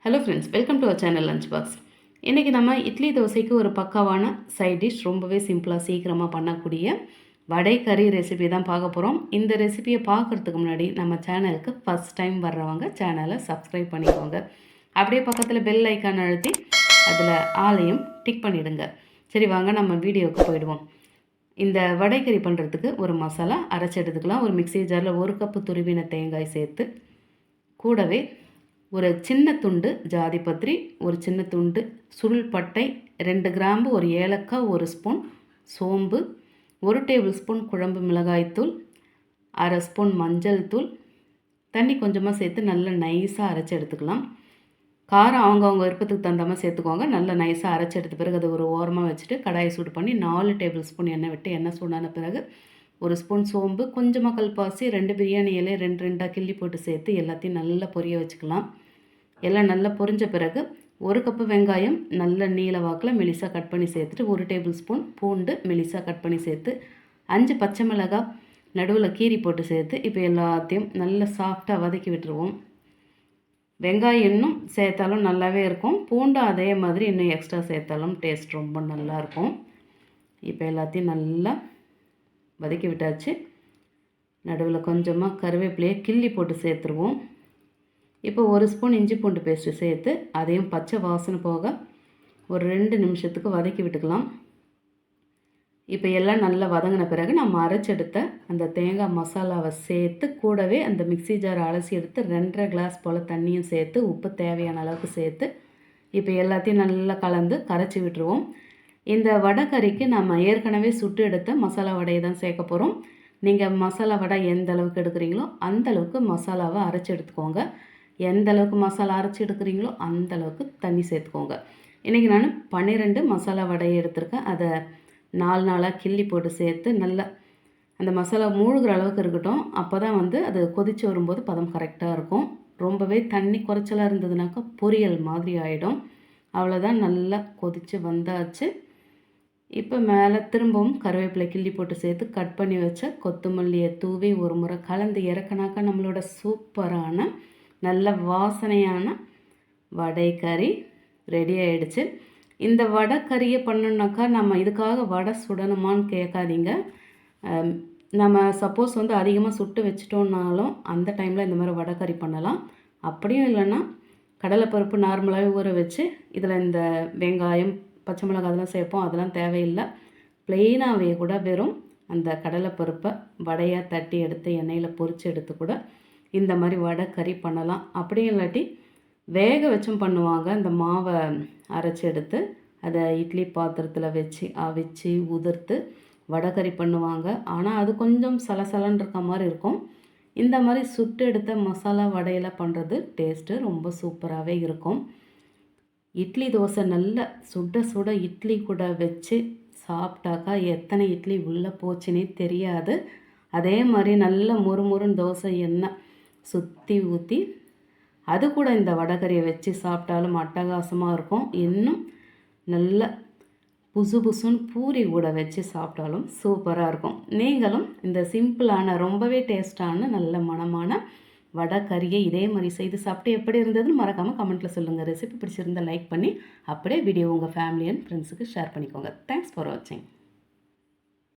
Hello friends, welcome to our channel lunch box. இன்றைக்கி நம்ம இட்லி தோசைக்கு ஒரு பக்காவான சைட் டிஷ், ரொம்பவே சிம்பிளாக சீக்கிரமாக பண்ணக்கூடிய வடை கறி ரெசிபி தான் பார்க்க போகிறோம். இந்த ரெசிபியை பார்க்குறதுக்கு முன்னாடி நம்ம சேனலுக்கு ஃபஸ்ட் டைம் வர்றவங்க சேனலை சப்ஸ்கிரைப் பண்ணிக்கோங்க. அப்படியே பக்கத்தில் பெல் ஐக்கான் அழுத்தி அதில் ஆலையும் டிக் பண்ணிவிடுங்க. சரி, வாங்க நம்ம வீடியோவுக்கு போயிடுவோம். இந்த வடை கறி பண்ணுறதுக்கு ஒரு மசாலா அரைச்சி எடுத்துக்கலாம். ஒரு மிக்ஸி ஜாரில் 1 கப்பு துருவின தேங்காய் சேர்த்து, கூடவே ஒரு சின்ன துண்டு ஜாதிபத்திரி, ஒரு சின்ன துண்டு சுருள் பட்டை, 2 கிராம்பு, ஒரு ஏலக்காய், 1 ஸ்பூன் சோம்பு, 1 டேபிள் ஸ்பூன் குழம்பு மிளகாய்த்தூள், 1/2 ஸ்பூன் மஞ்சள் தூள், தண்ணி கொஞ்சமாக சேர்த்து நல்லா நைஸாக அரைச்சி எடுத்துக்கலாம். காரம் அவங்கவுங்க விருப்பத்துக்கு தகுந்த மாதிரி சேர்த்துக்கோங்க. நல்லா நைஸாக அரைச்சி எடுத்த பிறகு அதை ஒரு ஓரமாக வச்சுட்டு கடாயை சூடு பண்ணி 4 டேபிள் ஸ்பூன் எண்ணெய் விட்டு, எண்ணெய் சூடான பிறகு 1 ஸ்பூன் சோம்பு, கொஞ்சமாக கல்பாசி, 2 பிரியாணி இலை 2 கிள்ளி போட்டு சேர்த்து எல்லாத்தையும் நல்லா பொரிய வச்சுக்கலாம். எல்லாம் நல்லா பொரிஞ்ச பிறகு 1 கப்பு வெங்காயம் நல்ல நீல வாக்கில் மெலிசாக கட் பண்ணி சேர்த்துட்டு, 1 டேபிள் ஸ்பூன் பூண்டு மெலிசாக கட் பண்ணி சேர்த்து, 5 பச்சை மிளகாய் நடுவில் கீரி போட்டு சேர்த்து, இப்போ எல்லாத்தையும் நல்லா சாஃப்டாக வதக்கி விட்டுருவோம். வெங்காயம் இன்னும் சேர்த்தாலும் நல்லாவே இருக்கும், பூண்டு அதே மாதிரி இன்னும் எக்ஸ்ட்ரா சேர்த்தாலும் டேஸ்ட் ரொம்ப நல்லாயிருக்கும். இப்போ எல்லாத்தையும் நல்லா வதக்கி விட்டாச்சு. நடுவில் கொஞ்சமாக கருவேப்பிலையை கிள்ளி போட்டு சேர்த்துருவோம். இப்போ 1 ஸ்பூன் இஞ்சி பூண்டு பேஸ்ட்டு சேர்த்து அதையும் பச்சை வாசனை போக ஒரு 2 நிமிஷத்துக்கு வதக்கி விட்டுக்கலாம். இப்போ எல்லாம் நல்லா வதங்கின பிறகு நம்ம அரைச்செடுத்த அந்த தேங்காய் மசாலாவை சேர்த்து, கூடவே அந்த மிக்ஸி ஜாரை அலசி எடுத்து 2.5 கிளாஸ் போல் தண்ணியும் சேர்த்து, உப்பு தேவையான அளவுக்கு சேர்த்து, இப்போ எல்லாத்தையும் நல்லா கலந்து கரைச்சி விட்டுருவோம். இந்த வடை கறிக்கு நம்ம ஏற்கனவே சுட்டு எடுத்த மசாலா வடையை தான் சேர்க்க போகிறோம். நீங்கள் மசாலா வடை எந்த அளவுக்கு எடுக்கிறீங்களோ அந்த அளவுக்கு மசாலாவை அரைச்சி எடுத்துக்கோங்க. எந்த அளவுக்கு மசாலா அரைச்சி எடுக்கிறீங்களோ அந்த அளவுக்கு தண்ணி சேர்த்துக்கோங்க. இன்றைக்கி நான் 12 மசாலா வடையை எடுத்திருக்கேன். அதை 4 நாளாக கிள்ளி போட்டு சேர்த்து நல்லா அந்த மசாலா மூழ்கிற அளவுக்கு இருக்கட்டும். அப்போ தான் அது கொதித்து வரும்போது பதம் கரெக்டாக இருக்கும். ரொம்பவே தண்ணி குறைச்சலாக இருந்ததுனாக்கா பொரியல் மாதிரி ஆகிடும். அவ்வளோதான், நல்லா கொதித்து வந்தாச்சு. இப்போ மேலே திரும்பவும் கருவேப்பிலை கிள்ளி போட்டு சேர்த்து கட் பண்ணி வச்ச கொத்தமல்லியை தூவி ஒரு முறை கலந்து இறக்குனாக்கா நம்மளோட சூப்பரான நல்ல வாசனையான வடை கறி ரெடி ஆகிடுச்சு. இந்த வடை கறியை பண்ணணுன்னாக்கா நம்ம இதுக்காக வடை சுடணுமான்னு கேட்காதீங்க. நம்ம சப்போஸ் அதிகமாக சுட்டு வச்சிட்டோன்னாலும் அந்த டைமில் இந்த மாதிரி வடை கறி பண்ணலாம். அப்படியும் இல்லைன்னா கடலைப்பருப்பு நார்மலாகவே ஊற வச்சு இதில் இந்த வெங்காயம் பச்சை மிளகாய் அதெல்லாம் சேர்ப்போம், அதெல்லாம் தேவையில்லை. ப்ளெயினாகவே கூட வெறும் அந்த கடலைப்பருப்பை வடையாக தட்டி எடுத்து எண்ணெயில் பொரித்து எடுத்து கூட இந்த மாதிரி வடை கறி பண்ணலாம். அப்படியும் இல்லாட்டி வேக வச்சும் பண்ணுவாங்க. இந்த மாவை அரைச்சி எடுத்து அதை இட்லி பாத்திரத்தில் வச்சு அவிச்சு உதிர்த்து வடை கறி பண்ணுவாங்க. ஆனால் அது கொஞ்சம் சலசலன்னு இருக்க மாதிரி இருக்கும். இந்த மாதிரி சுட்டு எடுத்த மசாலா வடையில் பண்ணுறது டேஸ்ட்டு ரொம்ப சூப்பராகவே இருக்கும். இட்லி தோசை நல்ல சுட சுட இட்லி கூட வச்சு சாப்பிட்டாக்கா எத்தனை இட்லி உள்ளே போச்சுன்னே தெரியாது. அதே மாதிரி நல்ல முறுமுறுன்னு தோசை எண்ணெய் சுற்றி ஊற்றி அது கூட இந்த வடைகறியை வச்சு சாப்பிட்டாலும் அட்டகாசமாக இருக்கும். இன்னும் நல்ல புசு புசுன்னு பூரி கூட வச்சு சாப்பிட்டாலும் சூப்பராக இருக்கும். நீங்களும் இந்த சிம்பிளான ரொம்பவே டேஸ்டான நல்ல மணமான வடை கறியை இதே மாதிரி செய்து சாப்பிட்டு எப்படி இருந்ததுன்னு மறக்காமல் கமெண்ட்டில் சொல்லுங்கள். ரெசிபி பிடிச்சிருந்தால் லைக் பண்ணி அப்படியே வீடியோ உங்கள் ஃபேமிலி அண்ட் ஃப்ரெண்ட்ஸுக்கு ஷேர் பண்ணிக்கோங்க. தேங்க்ஸ் ஃபார் வாட்சிங்.